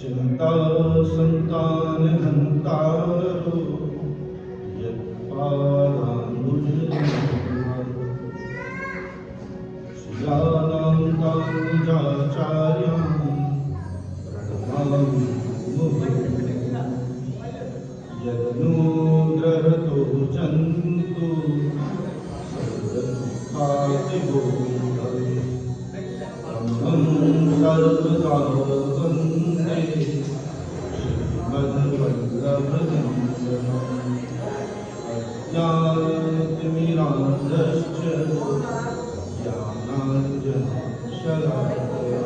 चिंता संतान हंतारो यत्पादाम्बुजनिर्मलो शिलानां तां निजाचार्यां प्रणमामि मुहुर्मुहुः यदनुग्रहतो जन्तु सर्वदुःखातिगो सर्वदा वन्दे श्रीमद्वल्लभधन्वन्तम् अज्ञानतिमिरान्धश्च ज्ञानाञ्जनशलाकया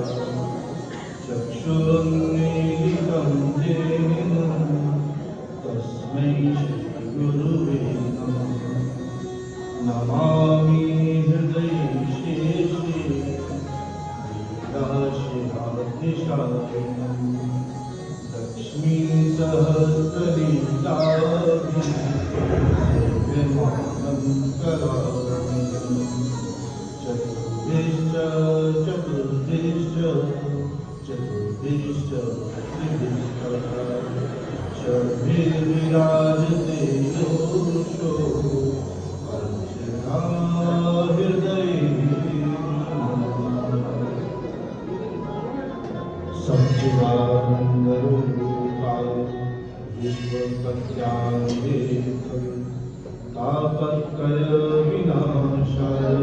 चक्षुरुन्मीलितं येन तस्मै श्रीगुरुवे नमः नमामि हृदये शेषे लक्ष्मीं सहस्रलीलाभिः सेव्यमानं करामि चतुर्भिश्च षड्भिर्विराजते योषो अर्चना हृदये सच्चिदानन्दरूपाय विश्वकल्याणे तापत्रयविनाशाय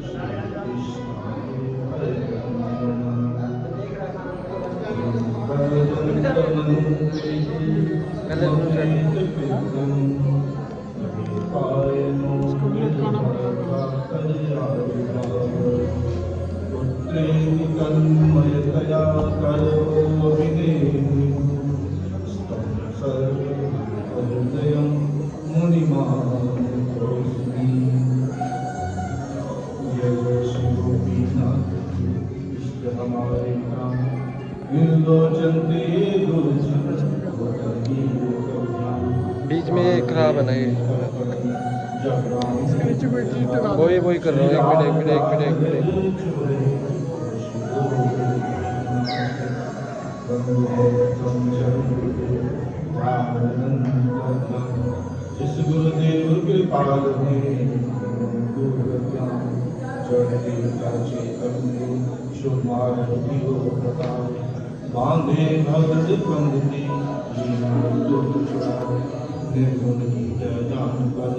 श्रीकृष्णाय पुत्रेण तन्मयतया करोऽभिनेमि स्तं सर्वहृदयं मुनिमानतोऽस्मि जय श्री गोपीनाथ इष्ट हमारे काम निर्लोचन्ते दुर्जन बीच में ये खराब है ना ये वही कर रहा हूँ। एक मिनट जिस गुरुदेव कृपा बांधे भगत पंक्ति निर्गुण गीत जान पर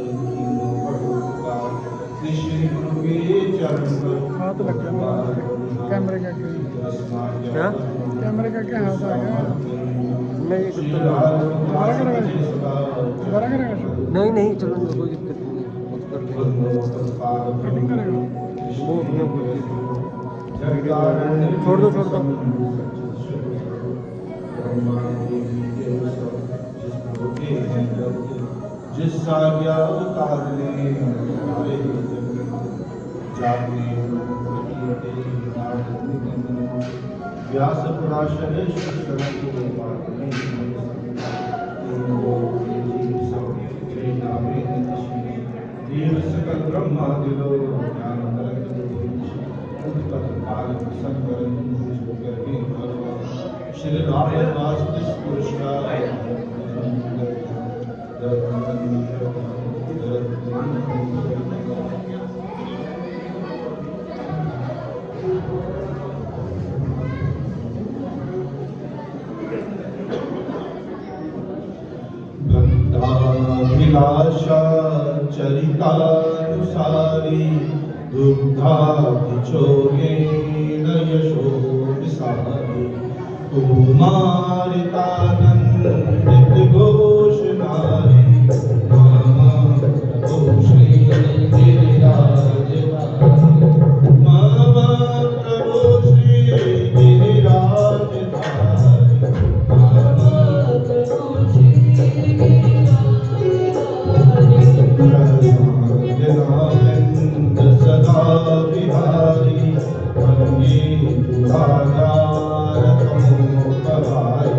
श्री गुरु के चरण पर हाथ लग गया कैमरे का क्या कैमरे का क्या हाथ आ गया नहीं दोबारा करेगा नहीं चलो कोई दिक्कत नहीं कटिंग करेगा छोड़ दो जिस साज्ञा उतारने जागने व्यास पराशर देव सकल ब्रह्मादिलो श्री रामदास पुरस्कार भक्ताभिलाषा चरितानुसारी दुग्धाभिचोगेन यशो विसारी कुमारितानन्दित घोष नारी मामा घोषे गिरिराज मामा प्रभो श्री गिरिराज मामा प्रभो श्री गिरिराज सदा बिहारी वन्दे दुराधार तमो पराय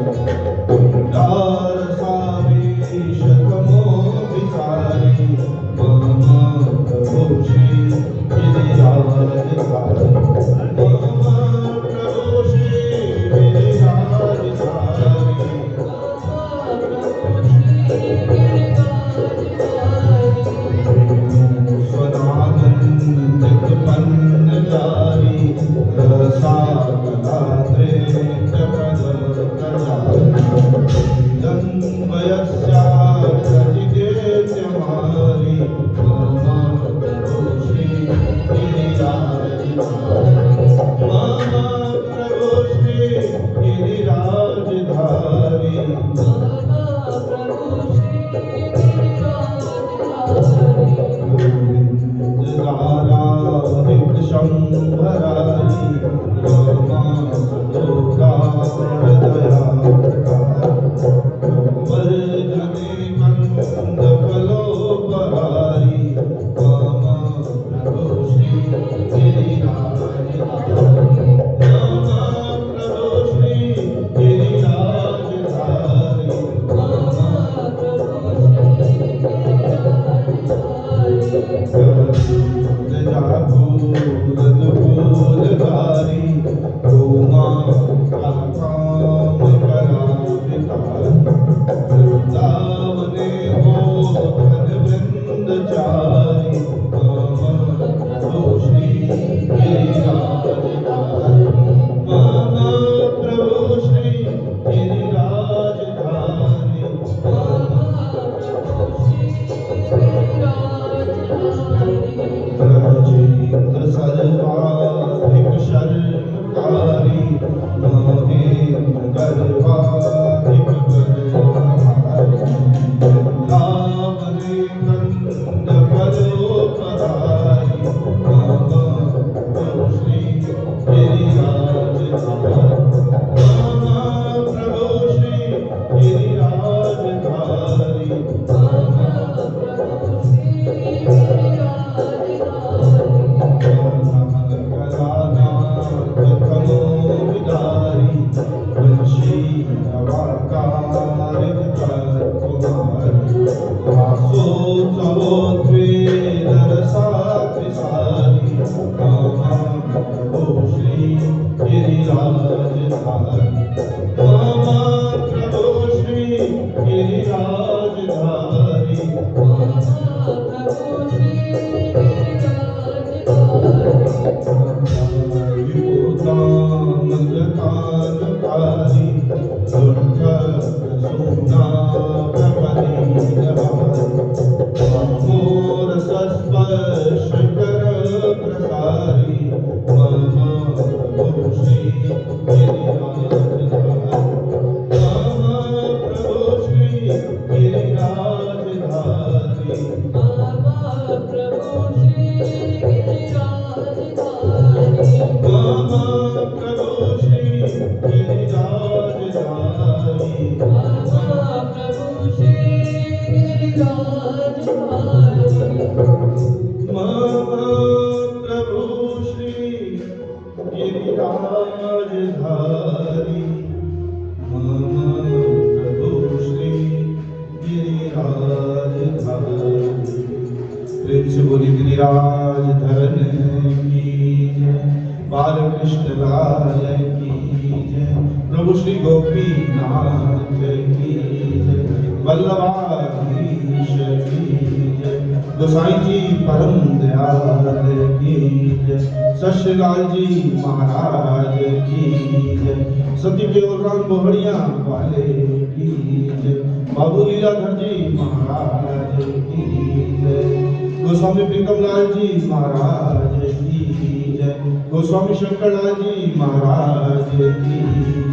गोस्वामी प्रीतमलाल जी महाराज की जय। गोस्वामी शंकरलाल जी महाराज की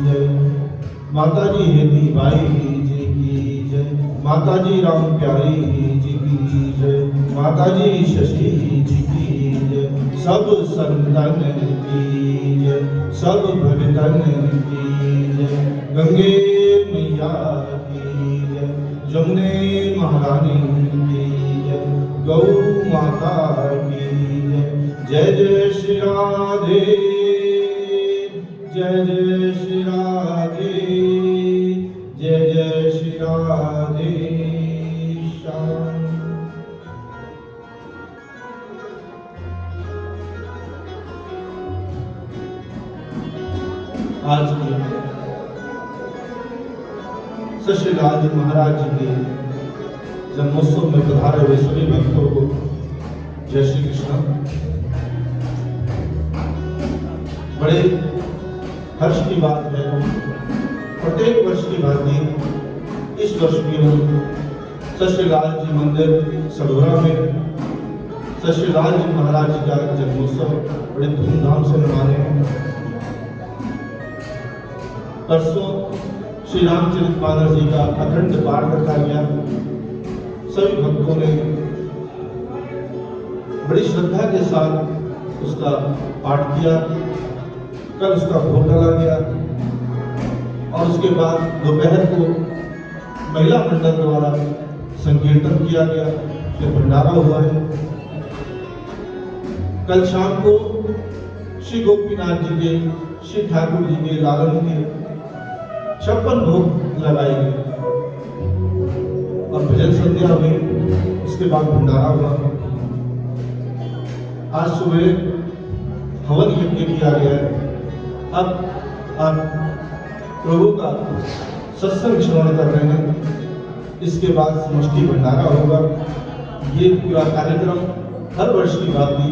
जय। माता जी हेती बाई जी की जय। माता जी राम प्यारी जी की जय। माता जी शशि जी की जय। सब संतन की जय। सब भगतन की जय। गंगे मैया की जय। जमुने महारानी की जय। गौ माता की जय। जय जय श्री राधे। जय जय श्री राधे। जय जय श्री राधे श्याम। आज के श्री लाल जी महाराज जी के जन्मोत्सव में पधारे हुए सभी भक्तों को जय श्री कृष्ण। बड़े हर्ष की बात है, प्रत्येक वर्ष की भांति इस वर्ष भी हम सत श्री लाल जी मंदिर सरोरा में सत श्री लाल जी महाराज जी का जन्मोत्सव बड़े धूमधाम से मना रहे हैं। परसों श्री रामचरितमानस जी का अखंड पाठ रखा गया। सभी भक्तों ने बड़ी श्रद्धा के साथ उसका पाठ किया। कल उसका भोग डाला गया और उसके बाद दोपहर को महिला मंडल द्वारा संकीर्तन किया गया, फिर भंडारा हुआ है। कल शाम को श्री गोपीनाथ जी के, श्री ठाकुर जी के लालन के 56 भोग लगाए गए और भजन संध्या हुई। उसके बाद भंडारा हुआ। आज सुबह हवन यज्ञ किया गया है। अब आप प्रभु का सत्संग श्रवण कर रहे हैं। इसके बाद समष्टि भंडारा होगा। ये पूरा कार्यक्रम हर वर्ष की भांति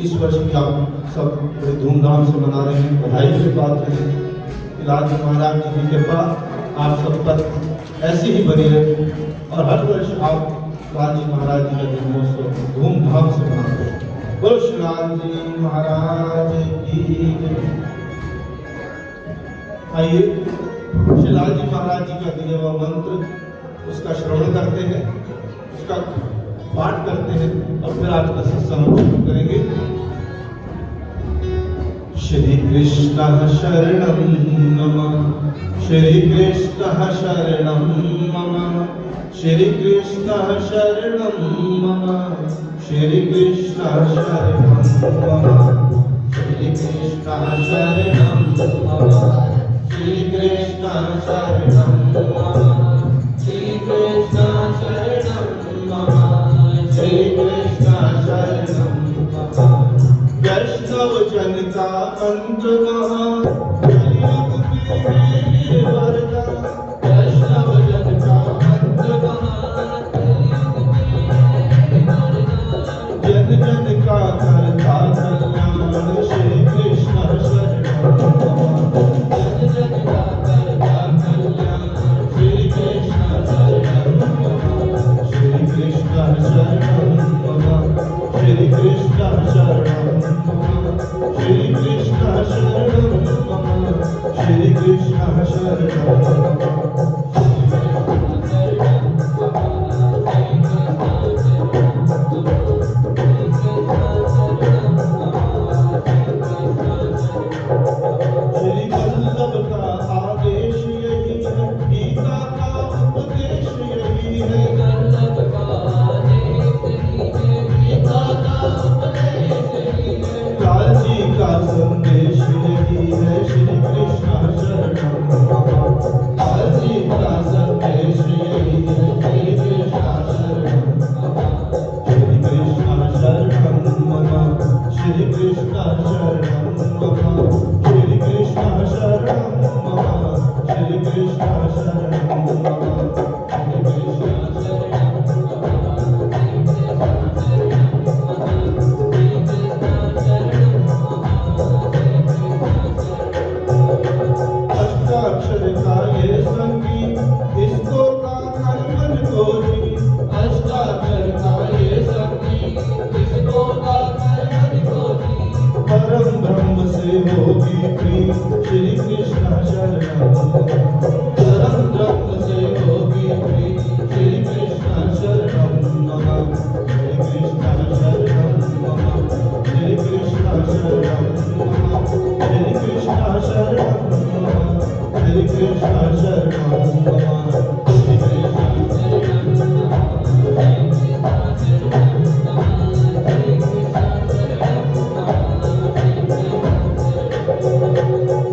इस वर्ष भी आप सब बड़े धूमधाम से मना रहे हैं। बधाई की बात है। लाल जी महाराज जी की कृपा आप सब पर ऐसी ही बनी रहे और हर वर्ष आप लाल जी महाराज जी का जन्मोत्सव धूमधाम से मनाते हैं। बोलो श्री लाल जी महाराज की जय। आइए श्री लाल जी महाराज जी का दिया हुआ मंत्र उसका श्रवण करते हैं, उसका पाठ करते हैं और फिर आज का सत्संग शुरू करेंगे। श्री कृष्ण शरणं मम, श्री कृष्ण शरणं मम, श्री कृष्ण शरणं मम, श्री कृष्ण शरणं मम, श्री कृष्ण शरणं मम, श्री कृष्ण शरणं मम, श्री कृष्ण शरणं मम, श्री कृष्ण शरणं मम। वैष्णव जन का अंत महा, कलियुग में वरदा। वैष्णव जन का अंत महा, कलियुग में वरदा। जन जन का करता कल्याण, श्री कृष्ण शरणं मम। जन जन का करता कल्याण, श्री कृष्ण शरणं मम, श्री कृष्ण शरणं मम, श्री कृष्ण शरणं मम, श्री कृष्ण शरणं मम, श्री कृष्ण शरणं मम। श्री वल्लभ का आदेश यही है, गीता का उपदेश यही है। वल्लभ का आदेश यही है, गीता का उपदेश यही है। लाल जी का संदेश यही है, श्री कृष्ण शरणं मम। लाल जी का संदेश यही है, श्री कृष्ण शरणं मम, श्री कृष्ण शरणं मम, श्री कृष्ण शरणं मम, श्री कृष्ण शरणं मम, श्री कृष्ण शरणं मम, श्री कृष्ण शरणं अष्टाक्षर का ये संगीत, इसको गाकर मन को जी। अष्टाक्षर का ये संगीत, इसको गाकर मन को जी। परम ब्रह्म से होगी प्रीत, श्री कृष्ण शरणं मम। परम ब्रह्म से होगी प्रीत, श्री कृष्ण शरणं मम, श्री कृष्ण शरणं मम, श्री कृष्ण शरणं मम, श्री कृष्ण शरणं मम, श्री कृष्ण शरणं मम, श्री कृष्ण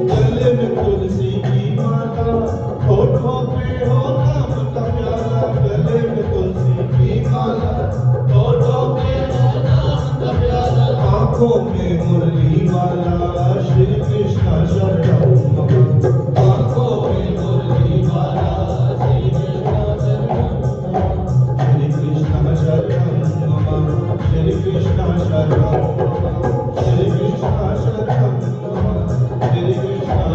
गले में तुलसी की माला, होठों पे हो नाम का प्याला। गले में तुलसी की माला, होठों पे हो नाम का प्याला। आंखों में मुरली वाला, श्री कृष्ण शरणं मम। आंखों में मुरली वाला, श्री कृष्ण शरणं मम, श्री कृष्ण शरणं मम, श्री कृष्ण शरणं मम, श्री कृष्ण शरणं मम, श्री कृष्ण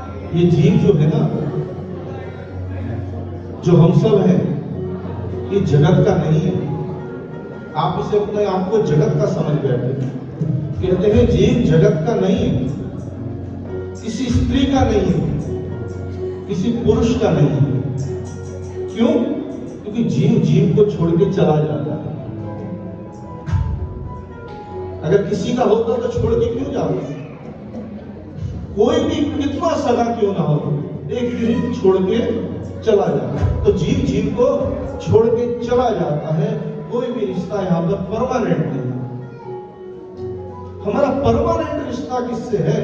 ये जीव जो है ना, जो हम सब हैं, ये जगत का नहीं है। आप इसे अपने आप को जगत का समझ बैठे। कहते हैं जीव जगत का नहीं है, किसी स्त्री का नहीं है, किसी पुरुष का नहीं है। क्यों? क्योंकि जीव जीव को छोड़ के चला जाता है। अगर किसी का होता तो छोड़ के क्यों जाता? कोई भी कितना सगा क्यों ना हो, एक दिन छोड़ के चला जाता है। तो जीव जीव को छोड़ के चला जाता है। कोई भी रिश्ता यहाँ पर परमानेंट नहीं है। हमारा परमानेंट रिश्ता किससे है?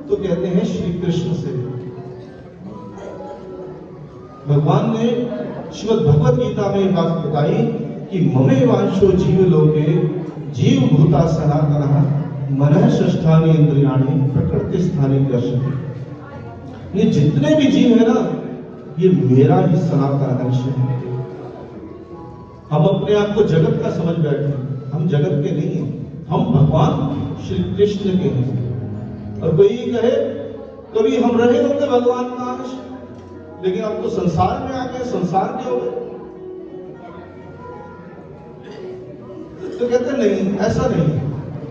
तो कहते हैं श्री कृष्ण से। भगवान ने श्रीमद् भगवद गीता में बात बताई कि ममे वांशो जीव लोके जीव भूता सनातनः मनः षष्ठानि इंद्रियाणि प्रकृति स्थानी दर्शति। ये जितने भी जीव है ना, ये मेरा ही सनातन अंश है। हम अपने आप को जगत का समझ बैठे, हम जगत के नहीं हैं, हम भगवान श्री कृष्ण के हैं। और कोई कहे कभी हम रहे होंगे भगवान का अंश, लेकिन अब तो संसार में आ गए, संसार के हो गए। तो कहते नहीं, ऐसा नहीं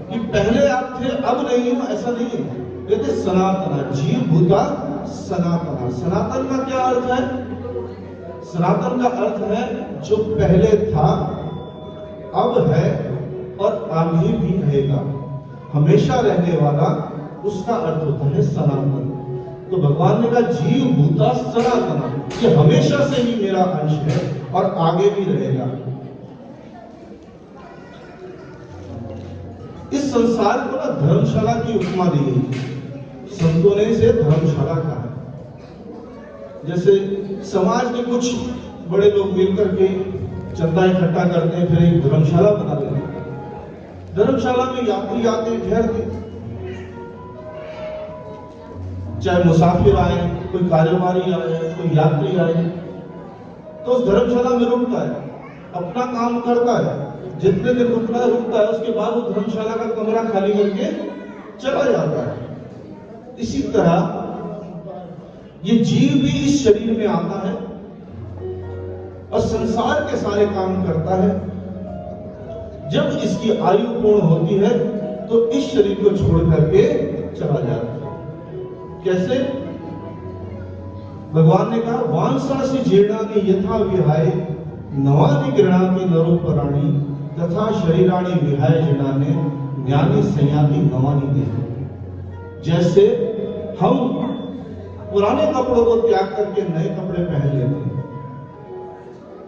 कि पहले आप थे अब नहीं हो, ऐसा नहीं है। कहते सनातन, जीव भूता सनातन। सनातन का क्या अर्थ है? सनातन का अर्थ है जो पहले था, अब है और आगे भी रहेगा, हमेशा रहने वाला, उसका अर्थ होता है सनातन। तो भगवान ने कहा जीव भूता सनातन, ये हमेशा से ही मेरा अंश है और आगे भी रहेगा। इस संसार को ना धर्मशाला की उपमा दी गई। संतों ने इसे धर्मशाला कहा। जैसे समाज के कुछ बड़े लोग मिलकर के चंदा इकट्ठा करते हैं, फिर एक धर्मशाला बना देते हैं। धर्मशाला में यात्री आते हैं, ठहरते हैं, चाहे मुसाफिर आए, कोई कारोबारी आए, कोई यात्री आए, तो उस धर्मशाला में रुकता है, अपना काम करता है, जितने दिन रुकना है रुकता है, उसके बाद वो धर्मशाला का कमरा खाली करके चला जाता है। इसी तरह ये जीव भी इस शरीर में आता है और संसार के सारे काम करता है। जब इसकी आयु पूर्ण होती है तो इस शरीर को छोड़ करके चला जाता है। कैसे? भगवान ने कहा वांसासी जीर्णानि यथा विहाय नवानि गृह्णाति नरोपराणि तथा शरीराणि विहाय जीर्णानि ज्ञानी संयाति नवानि देह। जैसे हम पुराने कपड़ों को त्याग करके नए कपड़े पहन लेते हैं।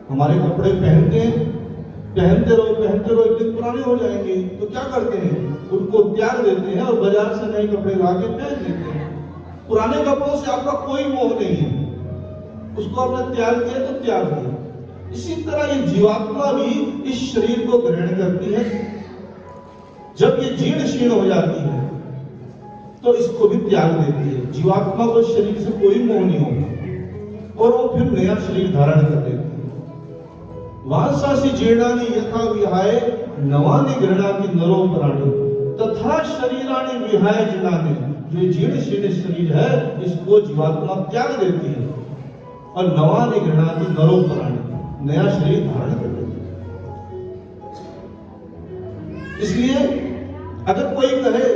हमारे कपड़े पहनते रहो एक दिन पुराने हो जाएंगे, तो क्या करते हैं? उनको त्याग देते हैं और बाजार से नए कपड़े ला के पहन लेते हैं। पुराने कपड़ों से आपका कोई मोह नहीं है, उसको आपने त्याग दिया तो त्याग दिया। इसी तरह ये जीवात्मा भी इस शरीर को ग्रहण करती है। जब ये जीर्ण शीर्ण हो जाती है तो इसको भी त्याग देती है। जीवात्मा को शरीर से कोई मोह नहीं होता और वो फिर नया शरीर धारण कर लेती है। वांसासी जीर्णानि यथा विहाय नवानि गृह्णाति नरोपराणि तथा शरीराणि विहाय जीर्णानि। जो जीर्ण शीर्ण शरीर है इसको जीवात्मा त्याग देती है और नवानि गृह्णाति नरोपराणि, नया शरीर धारण कर लेती है। इसलिए अगर कोई कहे,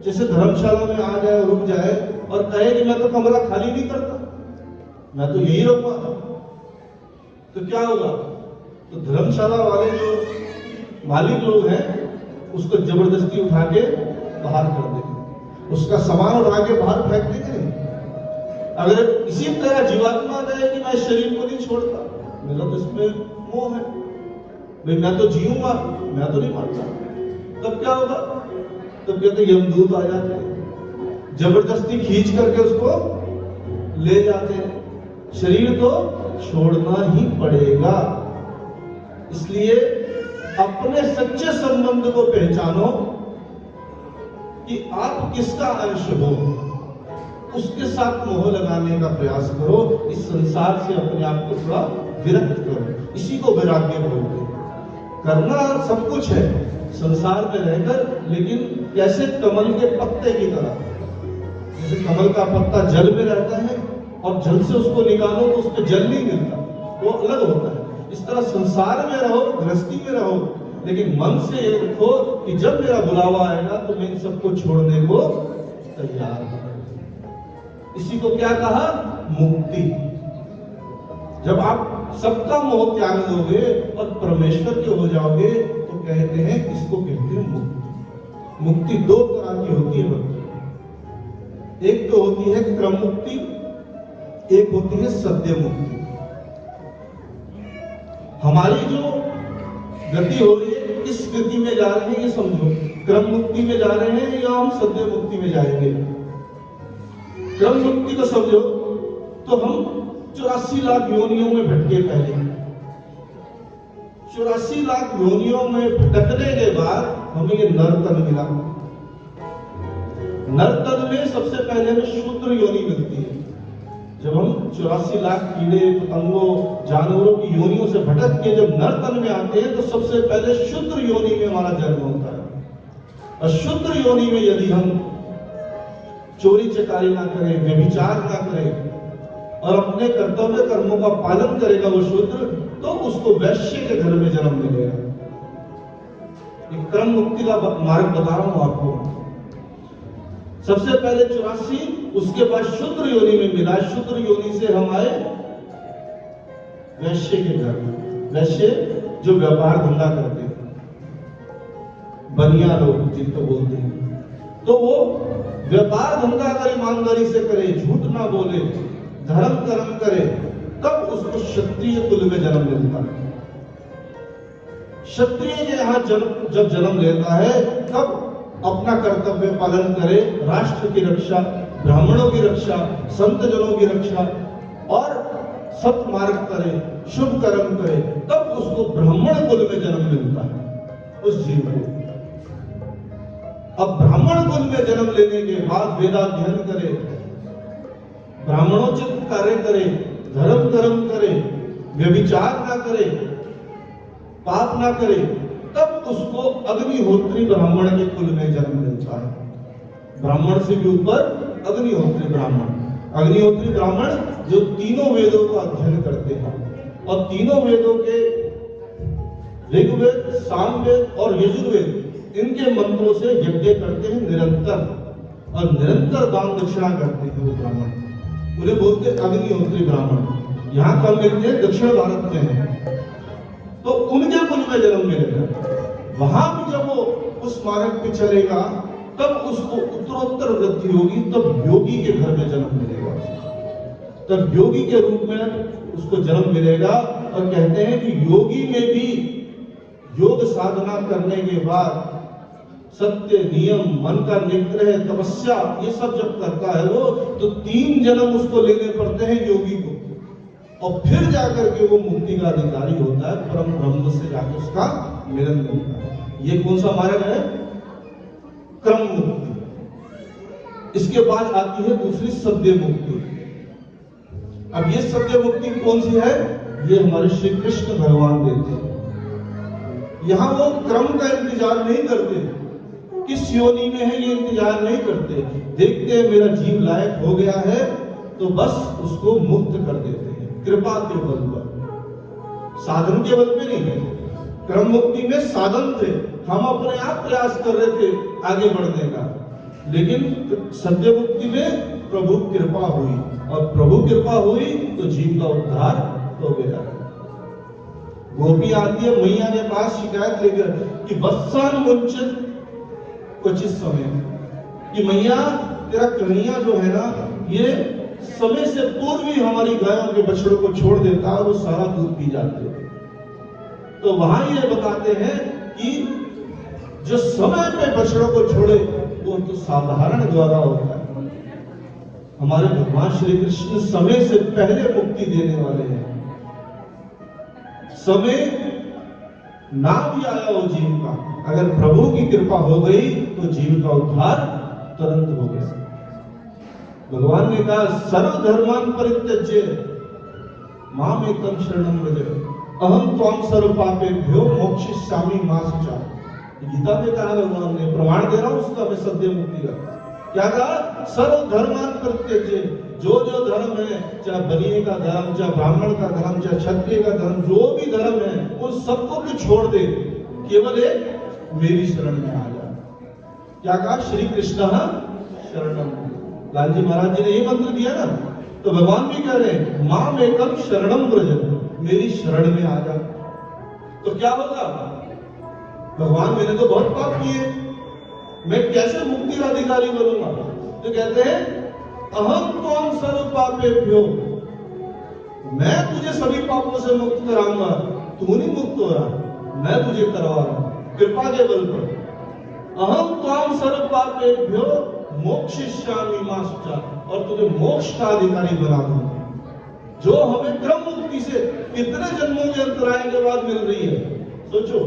जैसे धर्मशाला में आ जाए, रुक जाए और कहे कि मैं तो कमरा खाली नहीं करता, मैं तो यही रुकूंगा, तो क्या होगा? तो धर्मशाला वाले जो मालिक लोग हैं उसको जबरदस्ती उठा के बाहर कर देंगे, उसका सामान उठा के बाहर फेंक देंगे। अगर इसी तरह जीवात्मा कहे कि मैं शरीर को नहीं छोड़ता, मेरा तो इसमें मोह है, भाई मैं तो जीऊंगा, मैं तो नहीं मरता, तब क्या होगा? तब कहते यमदूत आ जाते हैं, जबरदस्ती खींच करके उसको ले जाते हैं। शरीर तो छोड़ना ही पड़ेगा। इसलिए अपने सच्चे संबंध को पहचानो कि आप किसका अंश हो, उसके साथ मोह लगाने का प्रयास करो। इस संसार से अपने आप को थोड़ा विरक्त करो। इसी को वैराग्य बोलते हैं। करना सब कुछ है संसार में रहकर, लेकिन कैसे कमल के पत्ते की तरह जैसे कमल का पत्ता जल में रहता है और जल से उसको निकालो तो उसको जल नहीं मिलता, वो अलग होता है। इस तरह संसार में रहो, गृहस्थी में रहो, लेकिन मन से ये रखो कि जब मेरा बुलावा आएगा तो मैं इन सबको छोड़ने को तैयार हूं। इसी को क्या कहा? मुक्ति। जब आप सबका मोह त्याग दोगे और परमेश्वर के हो जाओगे तो कहते हैं, इसको कहते हैं मुक्ति। मुक्ति दो तरह की होती है भक्तों। एक तो होती है क्रम मुक्ति, एक होती है सद्य मुक्ति। हमारी जो गति हो रही है, किस गति में जा रहे हैं ये समझो। क्रम मुक्ति में जा रहे हैं या हम सद्य मुक्ति में जाएंगे? क्रम मुक्ति को समझो तो हम 84 लाख योनियों में भटके। पहले 84 लाख योनियों में भटकने के बाद हमें ये नरतन मिला। नरतन में सबसे पहले हमें शूद्र योनि मिलती है। जब हम 84 लाख कीड़े पतंगों जानवरों की योनियों से भटक के जब नरतन में आते हैं तो सबसे पहले शूद्र योनि में हमारा जन्म होता है। और शूद्र योनि में यदि हम चोरी चकारी ना करें, व्यभिचार ना करें और अपने कर्तव्य कर्मों का पालन करेगा वो शूद्र, तो उसको वैश्य के घर में जन्म मिलेगा। एक क्रम मुक्ति का मार्ग बता रहा हूं आपको। सबसे पहले 84, उसके बाद शूद्र योनि में मिला। शूद्र योनि से हम आए वैश्य के घर में। वैश्य जो व्यापार धंधा करते हैं, बनिया लोग जिनको बोलते हैं, तो वो व्यापार धंधा अगर ईमानदारी से करे, झूठ ना बोले, धर्म कर्म करे, तब उसको क्षत्रिय कुल में जन्म मिलता है। क्षत्रिय के यहां जब जन्म लेता है तब अपना कर्तव्य पालन करे, राष्ट्र की रक्षा, ब्राह्मणों की रक्षा, संत जनों की रक्षा और सत्मार्ग करे, शुभ कर्म करे, तब उसको ब्राह्मण कुल में जन्म मिलता है उस जीव को। अब ब्राह्मण कुल में जन्म लेने के बाद वेदाध्ययन करे, ब्राह्मणोचित कार्य करे, धर्म कर्म करे, व्यभिचार ना करे, पाप ना करे, तब उसको अग्निहोत्री ब्राह्मण के कुल में जन्म मिलता है। ब्राह्मण से भी ऊपर अग्निहोत्री ब्राह्मण। अग्निहोत्री ब्राह्मण जो तीनों वेदों का अध्ययन करते हैं और तीनों वेदों के ऋग्वेद, सामवेद और यजुर्वेद, इनके मंत्रों से यज्ञ करते हैं निरंतर और निरंतर दान दक्षिणा करते हैं वो ब्राह्मण। उन्हें बोलते हैं अग्निहोत्री ब्राह्मण। यहां कम मिलते हैं, दक्षिण भारत में है, तो उनके कुल में जन्म मिलेगा। वहां भी जब वो उस मार्ग पे चलेगा तब उसको उत्तरोत्तर वृद्धि होगी, तब योगी के घर में जन्म मिलेगा। तब योगी के रूप में उसको जन्म मिलेगा। और कहते हैं कि योगी में भी योग साधना करने के बाद सत्य, नियम, मन का निग्रह, तपस्या, ये सब जब करता है वो, तो 3 जन्म उसको लेने पड़ते हैं योगी को, और फिर जाकर के वो मुक्ति का अधिकारी होता है। परम ब्रह्म से जाकर उसका मिलन मिलता है। ये कौन सा मार्ग है? क्रम मुक्ति। इसके बाद आती है दूसरी सद्य मुक्ति। अब ये सद्य मुक्ति कौन सी है? ये हमारे श्री कृष्ण भगवान देते हैं। यहां वो क्रम का इंतजार नहीं करते, किस योनि में है ये इंतजार नहीं करते। देखते हैं मेरा जीव लायक हो गया है तो बस उसको मुक्त कर देते हैं, कृपा के बल पर, साधन के बल पे नहीं। क्रम मुक्ति में साधन थे, हम अपने आप प्रयास कर रहे थे आगे बढ़ने का, लेकिन सद्य मुक्ति में प्रभु कृपा हुई, और प्रभु कृपा हुई तो जीव का उद्धार हो गया। गोपी आती है मैया के पास शिकायत लेकर कि वत्सान मुंचित क्वचित समय, कि मैया तेरा कन्हैया जो है ना, ये समय से पूर्व ही हमारी गायों के बछड़ों को छोड़ देता है, वो सारा दूध पी जाते हैं। तो वहां ये बताते हैं कि जो समय पे बछड़ों को छोड़े वो तो साधारण द्वारा होता है। हमारे भगवान श्री कृष्ण समय से पहले मुक्ति देने वाले हैं। समय ना भी आया हो जीव का, अगर प्रभु की कृपा हो गई तो जीव का उद्धार तुरंत हो गया। भगवान ने कहा सर्वधर्मान परित्यज्य माम एकम शरणम व्रज अहम त्वाम सर्व पापेभ्यो मोक्षयिष्यामि मा शुचा। गीता में कहा भगवान ने, प्रमाण दे रहा हूं उसका मैं सद्य मुक्ति का। क्या कहा? सर्व धर्मान परित्यज्य, जो जो धर्म है, चाहे बनिए का धर्म, चाहे ब्राह्मण का धर्म, चाहे क्षत्रिय का धर्म, जो भी धर्म है उन सबको तू छोड़ दे, केवल एक मेरी शरण में आ जा। क्या कहा? श्री कृष्ण शरणम। लाल जी महाराज जी ने ये मंत्र दिया ना, तो भगवान भी कह रहे हैं माम एकम शरणम व्रज, मेरी शरण में आ जा। तो क्या होगा? भगवान मैंने तो बहुत पाप किए, मैं कैसे मुक्ति का अधिकारी बनूंगा? तो कहते हैं अहम त्वं सर्व पापेभ्यो, मैं तुझे सभी पापों से मुक्त कराऊंगा। तू नहीं मुक्त हो रहा, मैं तुझे करवा रहा हूं कृपा के बल पर। अहम त्वं सर्व पापेभ्यो मोक्षयिष्यामि मा शुचा, और तुझे मोक्ष का अधिकारी बना दूंगा। जो हमें क्रम मुक्ति से कितने जन्मों के अंतराय के बाद मिल रही है, सोचो।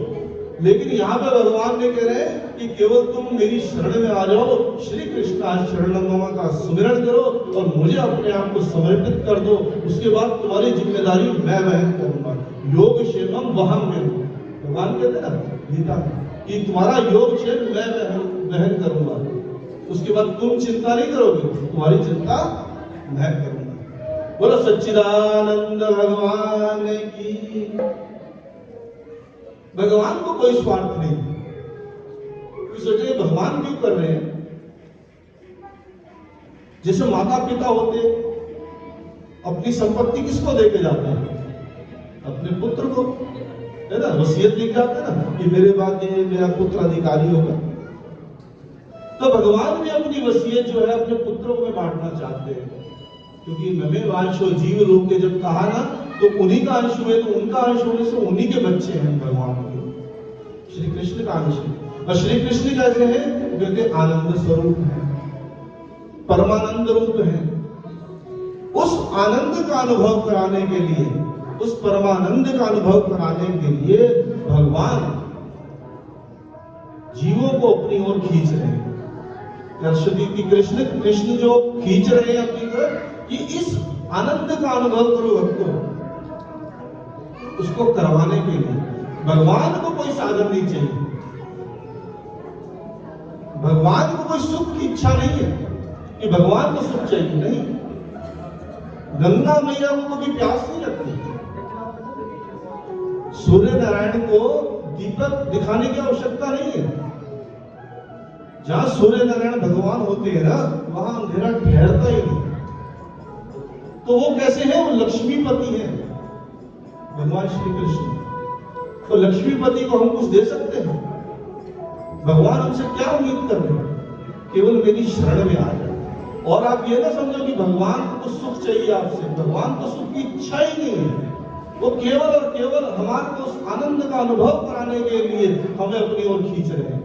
लेकिन यहाँ पे भगवान ने कह रहे हैं कि केवल तुम मेरी शरण में आ जाओ, श्री कृष्ण शरणम मम का सुमिरन करो और मुझे अपने आप को समर्पित कर दो। उसके बाद तुम्हारी जिम्मेदारी मैं वहन करूंगा, योग क्षेमम वहम में। भगवान कहते हैं ना गीता कि तुम्हारा योग क्षेम मैं वहन करूंगा, उसके बाद तुम चिंता नहीं करोगे, तुम्हारी चिंता मैं करूंगा। बोलो सच्चिदानंद भगवान की। भगवान को कोई स्वार्थ नहीं। तो सोचिए भगवान क्यों कर रहे हैं? जैसे माता पिता होते अपनी संपत्ति किसको देके जाते हैं? अपने पुत्र को, है ना, वसीयत लिख जाते हैं ना कि मेरे बाद ये मेरा पुत्र अधिकारी होगा। तो भगवान भी अपनी वसीयत जो है अपने पुत्रों में बांटना चाहते हैं, क्योंकि नमे वांशो जीव लोग के जब कहा ना, तो उन्हीं का अंश हुए, तो उनका अंश होने से उन्हीं के बच्चे हैं भगवान के, श्री कृष्ण का अंश है। और श्री कृष्ण कैसे हैं? कहते आनंद स्वरूप है, परमानंद रूप है। उस आनंद का अनुभव कराने के लिए, उस परमानंद का अनुभव कराने के लिए भगवान जीवों को अपनी ओर खींच रहे हैं। कृष्ण जो खींच रहे हैं अपनी तरफ कि इस आनंद का अनुभव करो भक्तों, उसको करवाने के लिए भगवान को कोई साधन नहीं चाहिए। भगवान को कोई सुख की इच्छा नहीं है कि भगवान को सुख चाहिए, नहीं। गंगा मैया को कभी प्यास नहीं लगती, सूर्य नारायण को दीपक दिखाने की आवश्यकता नहीं है। जहां सूर्य नारायण भगवान होते हैं ना, वहां अंधेरा ठहरता ही नहीं। तो वो कैसे हैं? वो लक्ष्मीपति हैं भगवान श्री कृष्ण। तो लक्ष्मीपति को हम कुछ दे सकते हैं? भगवान हमसे क्या उम्मीद कर रहे हैं? केवल मेरी शरण में आ जाए। और आप ये ना समझो कि भगवान को सुख चाहिए आपसे, भगवान को सुख की इच्छा ही नहीं है। वो केवल और केवल हमारे को उस आनंद का अनुभव कराने के लिए हमें अपनी ओर खींच रहे हैं।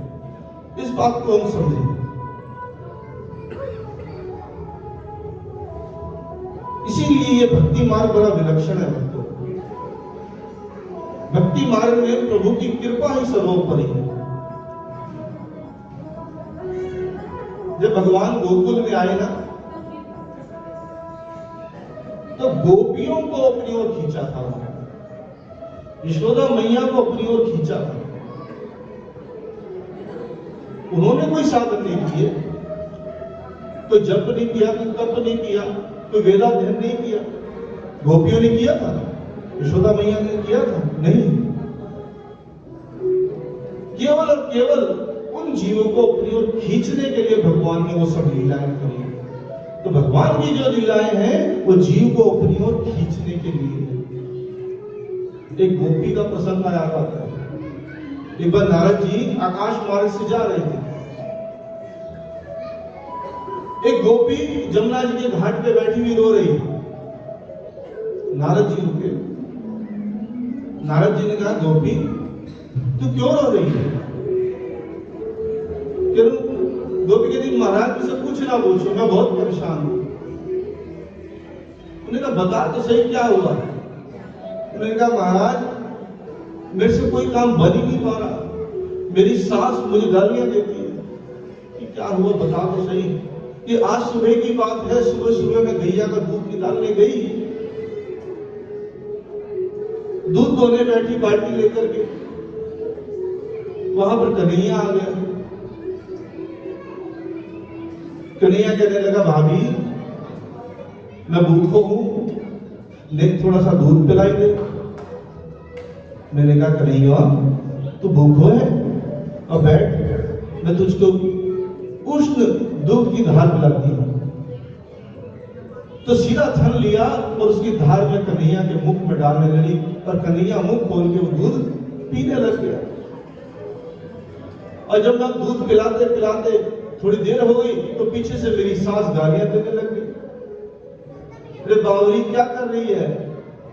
इस बात को हम समझें। इसीलिए ये भक्ति मार्ग बड़ा विलक्षण है भक्तों। भक्ति मार्ग में प्रभु की कृपा ही सर्वोपरि है। जब भगवान गोकुल में आए ना, तो गोपियों को अपनी ओर खींचा था, यशोदा मैया को अपनी ओर खींचा था। उन्होंने कोई साधन नहीं किए, कोई जप नहीं किया, कोई तप नहीं किया, कोई वेदाध्ययन नहीं किया। गोपियों ने किया था, यशोदा मैया ने किया था? नहीं। केवल और केवल उन जीवों को अपनी ओर खींचने के लिए भगवान ने वो सब लीलाएं करी। तो भगवान की जो लीलाएं हैं वो जीव को अपनी ओर खींचने के लिए है। एक गोपी का प्रसंग आ जाता है। एक बार नारद जी आकाश मार्ग से जा रहे थे। एक गोपी जमुना जी के घाट पे बैठी हुई रो रही। नारद जी रुके। नारद जी ने कहा, गोपी तू क्यों रो रही है? गोपी कहती, महाराज मुझसे कुछ ना पूछो, मैं बहुत परेशान हूं। उन्होंने कहा, बता तो सही क्या हुआ? उन्होंने कहा, महाराज मेरे से कोई काम बन ही नहीं पा रहा। मेरी सास मुझे गालियां देती है कि क्या हुआ, बता तो सही। कि आज सुबह की बात है, सुबह सुबह मैं गैया का दूध निकालने गई, दूध धोने बैठी बाल्टी लेकर के, वहां पर कन्हैया आ गया। कन्हैया कहने लगा भाभी मैं भूखो हूं, ले थोड़ा सा दूध पिलाई दे। मैंने कहा कन्हैया तू भूखो है और बैठ, मैं तुझको उष्ण दूध की धार पिलाती हूं। तो सीधा थन लिया और उसकी धार में कन्हैया के मुख में डालने लगी और कन्हैया मुख खोल के वो दूध पीने लग गया। और जब मैं दूध पिलाते पिलाते थोड़ी देर हो गई तो पीछे से मेरी सास गालियां देने लग गई, अरे बावरी क्या कर रही है।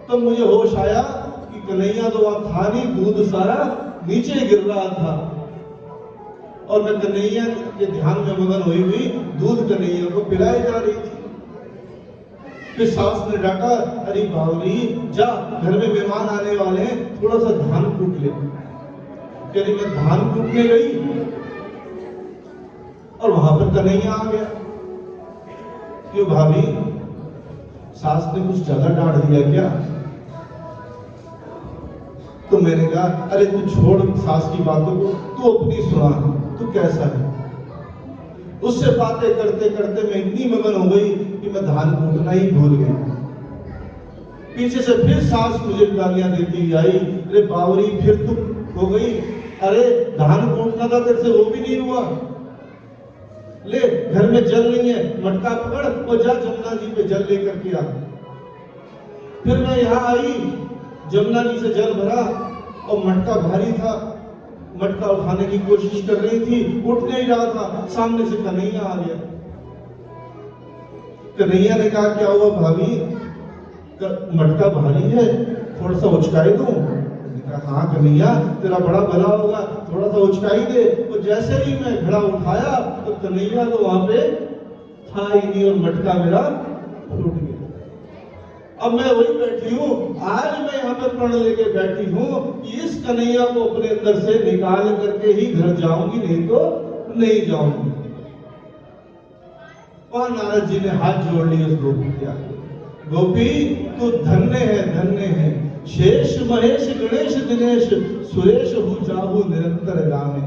तो मुझे होश आया कि कन्हैया तो वहां था नहीं, दूध सारा नीचे गिर रहा था और मैं कन्हैया के ध्यान में मगन हुई दूध कन्हैया को पिलाई जा रही थी। फिर सास ने डांटा, अरे बावली जा, घर में मेहमान आने वाले हैं, थोड़ा सा धान कूट ले। कह रही मैं धान कूटने गई और वहां पर कन्हैया आ गया। क्यों भाभी, सास ने कुछ ज्यादा डांट दिया क्या? तो मैंने कहा अरे तू छोड़ सास की बातों को, तू अपनी सुना, तू कैसा है। उससे बातें करते करते मैं इतनी मगन हो गई कि मैं धान कूटना ही भूल गई। पीछे से फिर सास मुझे गालियां देती आई, अरे बावरी फिर तू हो गई, अरे धान कूटना था तेरे से वो भी नहीं हुआ, ले घर में जल नहीं है, मटका पकड़ और जा जमुना जी पे जल लेकर के आ। फिर मैं यहाँ आई, जमुना जी से जल भरा और मटका भारी था, मटका उठाने की कोशिश कर रही थी, उठ नहीं रहा था। सामने से कन्हैया आ गया। कन्हैया ने कहा क्या हुआ भाभी, मटका भारी है, थोड़ा सा उचकाई दूं? हाँ कन्हैया तेरा बड़ा भला होगा, थोड़ा सा उचकाई दे। तो जैसे ही मैं घड़ा उठाया तो कन्हैया तो वहां पे था ही नहीं और मटका मेरा टूट गया। अब मैं वही बैठी हूं, आज मैं यहाँ पे प्रण लेके बैठी हूं कि इस कन्हैया को अपने अंदर से निकाल करके ही घर जाऊंगी, नहीं तो नहीं जाऊंगी। और नारद जी ने हाथ जोड़ लिए उस गोपी के आगे, गोपी तू धन्य है, धन्य है, शेष महेश गणेश दिनेश सुरेश हु जाहु निरंतर गावे,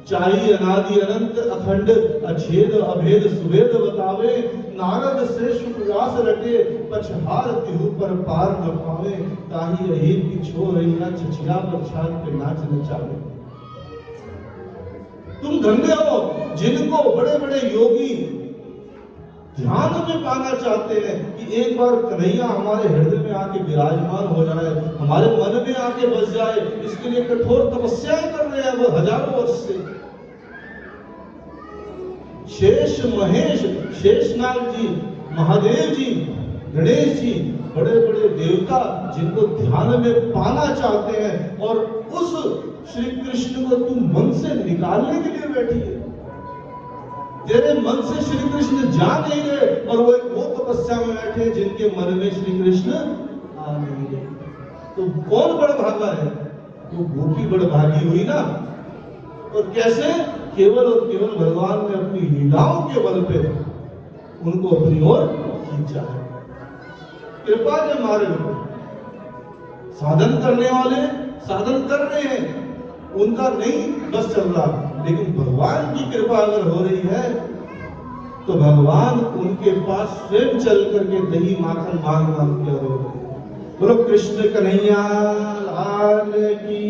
चाही अनादि अनंत अखंड अछेद अभेद सुभेद बतावे, नारद श्रेष्ठ व्यास रटे पछहार तिहु पर पार न पावे, ताही रही की छो रही ना छछिया पर छात पे नाच नचावे। तुम धन्य हो जिनको बड़े बड़े योगी ध्यान में पाना चाहते हैं कि एक बार कन्हैया हमारे हृदय में आके विराजमान हो जाए, हमारे मन में आके बस जाए, इसके लिए कठोर तपस्याएं कर रहे हैं वो हजारों वर्ष से। शेष महेश, शेषनाग जी, महादेव जी, गणेश जी, बड़े बड़े देवता जिनको ध्यान में पाना चाहते हैं, और उस श्री कृष्ण को तुम मन से निकालने के लिए बैठी है। तेरे मन से श्री कृष्ण जा नहीं रहे और वो तपस्या में बैठे जिनके मन में श्री कृष्ण आ नहीं रहे। तो कौन बड़ा भागा है? वो गोपी बड़ भागी हुई ना। और कैसे? केवल और केवल भगवान ने अपनी लीलाओं के बल पे उनको अपनी ओर खींचा है। कृपा के मार्ग साधन करने वाले साधन कर रहे हैं, उनका नहीं बस चल रहा, लेकिन भगवान की कृपा अगर हो रही है तो भगवान उनके पास स्वयं चल करके दही माखन मांग मांग के हो रहे। बोलो कृष्ण कन्हैया लाल की।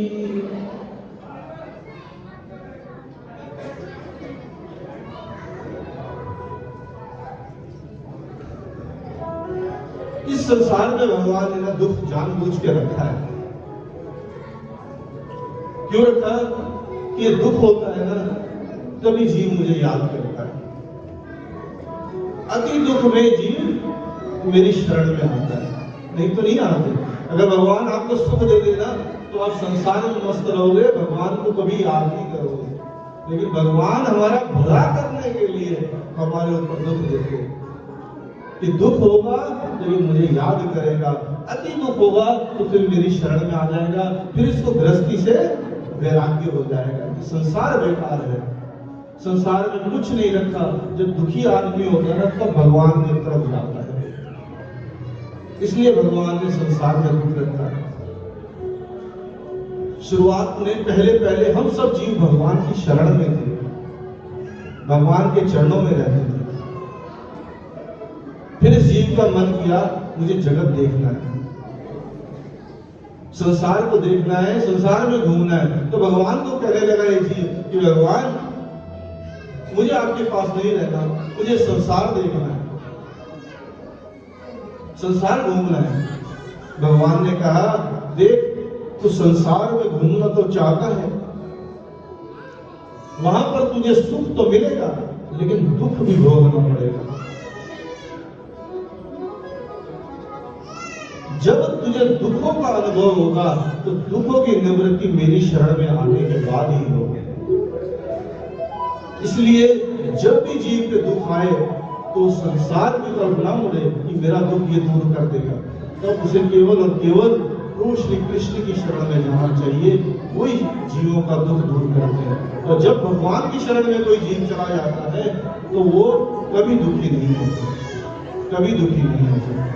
इस संसार में भगवान ने ना दुख जानबूझ के रखा है। क्यों रखा? कि ये दुख होता है ना, तभी जीव मुझे याद करता है। अति दुख में जीव मेरी शरण में आता है, नहीं तो नहीं आते। अगर भगवान आपको सुख दे देना तो आप संसार में मस्त रहोगे, भगवान को कभी याद नहीं करोगे। लेकिन भगवान हमारा भला करने के लिए हमारे ऊपर दुख देते हैं कि दुख होगा तो ये मुझे याद करेगा, अति दुख होगा तो फिर मेरी शरण में आ जाएगा, फिर इसको गृहस्थी से वैराग्य हो जाएगा कि संसार बेकार है, संसार में कुछ नहीं रखा। जब दुखी आदमी होता है तब भगवान की तरफ जाता है, इसलिए भगवान ने संसार में दुख रखा है। शुरुआत में पहले हम सब जीव भगवान की शरण में थे, भगवान के चरणों में रहते थे। फिर इस जीव का मन किया मुझे जगत देखना है, संसार को देखना है, संसार में घूमना है। तो भगवान को कहने लगा ये जीव कि भगवान मुझे आपके पास नहीं रहना, मुझे संसार देखना है, संसार घूमना है। भगवान ने कहा देख तू संसार में घूमना तो चाहता है, वहां पर तुझे सुख तो मिलेगा लेकिन दुख भी भोगना पड़ेगा। जब तुझे दुखों का अनुभव होगा तो दुखों की निवृत्ति मेरी शरण में आने के बाद ही होगी। इसलिए जब भी जीव पे दुख आए तो संसार की तरफ ना मुड़े कि मेरा दुख ये दूर कर देगा, तब उसे केवल और केवल प्रभु श्री कृष्ण की शरण में जाना चाहिए, वही जीवों का दुख दूर करते हैं। और जब भगवान की शरण में कोई जीव चला जाता है तो वो कभी दुखी नहीं होता, कभी दुखी नहीं होता।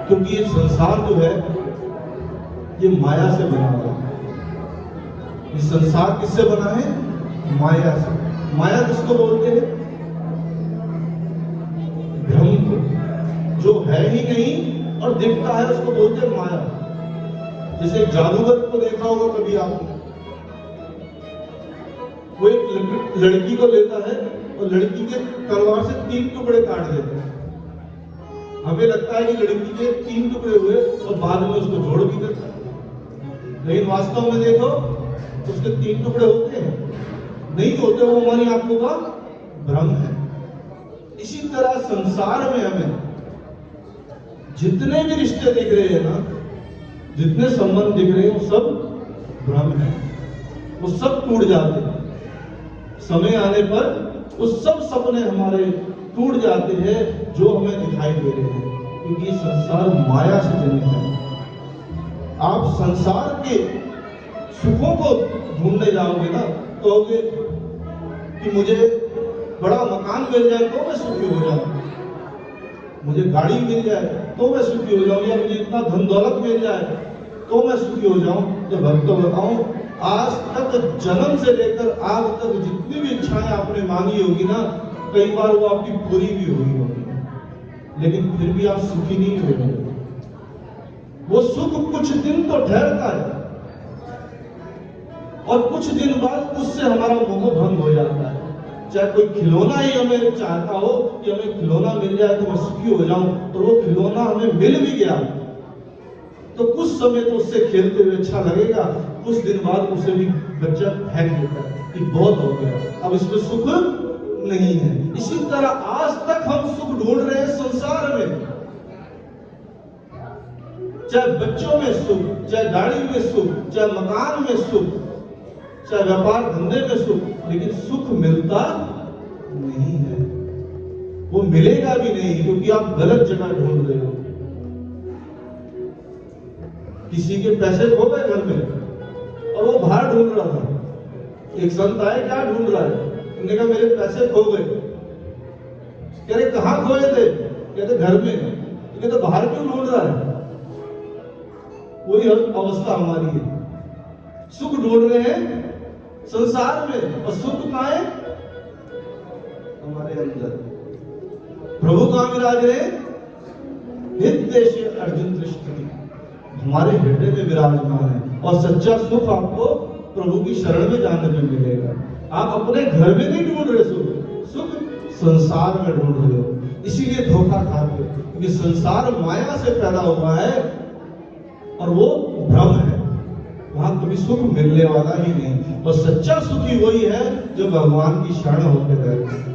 क्योंकि ये संसार जो है ये माया से बना हुआ है। ये संसार किससे बना है? माया से। माया किसको बोलते हैं? भ्रम को, जो है ही नहीं और दिखता है उसको बोलते हैं माया। जैसे जादूगर को देखा होगा कभी आपने, वो एक लड़की को लेता है और लड़की के तलवार से 3 टुकड़े काट देता है। हमें लगता है कि लड़की के 3 टुकड़े हुए और बाद में उसको जोड़ भी देता है, लेकिन वास्तव में देखो उसके 3 टुकड़े होते हैं? नहीं होते, वो हमारी आंखों का भ्रम है। इसी तरह संसार में हमें जितने भी रिश्ते दिख रहे हैं ना, जितने संबंध दिख रहे हैं वो सब भ्रम है, वो सब टूट जाते हैं। समय आने पर वो सब सपने हमारे टूट जाते हैं जो हमें दिखाई दे रहे हैं, क्योंकि संसार माया से जनित है। आप संसार के सुखों को ढूंढने जाओगे ना, कहोगे कि मुझे बड़ा मकान मिल जाए तो मैं सुखी हो जाऊं, मुझे गाड़ी मिल जाए तो मैं सुखी हो जाऊं, या मुझे इतना धन दौलत मिल जाए तो मैं सुखी हो जाऊं। तो भक्तों बताऊं, आज तक जन्म से लेकर आज तक जितनी भी इच्छाएं आपने मांगी होगी ना, कई बार वो आपकी पूरी भी हुई होगी, लेकिन फिर भी आप सुखी नहीं हुए। वो सुख कुछ दिन तो ठहरता है और कुछ दिन बाद उससे हमारा मोह भंग हो जाता है। चाहे कोई खिलौना ही हमें चाहता हो कि हमें खिलौना मिल जाए तो मैं सुखी हो जाऊं, और वो खिलौना हमें मिल भी गया तो कुछ समय तो उससे खेलते हुए अच्छा लगेगा, कुछ दिन बाद उसे भी बच्चा फेंक देता है कि बहुत हो गया, अब इसमें सुख नहीं है। इसी तरह आज तक हम सुख ढूंढ रहे हैं संसार में, चाहे बच्चों में सुख, चाहे गाड़ी में सुख, चाहे मकान में सुख, चाहे व्यापार धंधे में सुख, लेकिन सुख मिलता नहीं है। वो मिलेगा भी नहीं, क्योंकि आप गलत जगह ढूंढ रहे हो। किसी के पैसे खो गए घर में और वो बाहर ढूंढ रहा था। एक संत आए, क्या ढूंढ रहा है? उन्होंने कहा मेरे पैसे खो गए। कह रहे कहां खोए थे? कहते घर में। तो बाहर क्यों ढूंढ रहा है? वही अवस्था हमारी है, सुख ढूंढ रहे हैं संसार में, और सुख कहां है? हमारे अंदर। प्रभु कहां विराज रहे? हृदय से अर्जुन दृष्टि, हमारे हृदय में विराजमान है। और सच्चा सुख आपको प्रभु की शरण में जाने में मिलेगा। आप अपने घर में नहीं ढूंढ रहे सुख, सुख संसार में ढूंढ रहे हो, इसीलिए धोखा खाते हो, क्योंकि संसार माया से पैदा हुआ है और वो भ्रम है, वहां कभी सुख मिलने वाला ही नहीं। और सच्चा सुखी वही है जो भगवान की शरण होकर रहता है।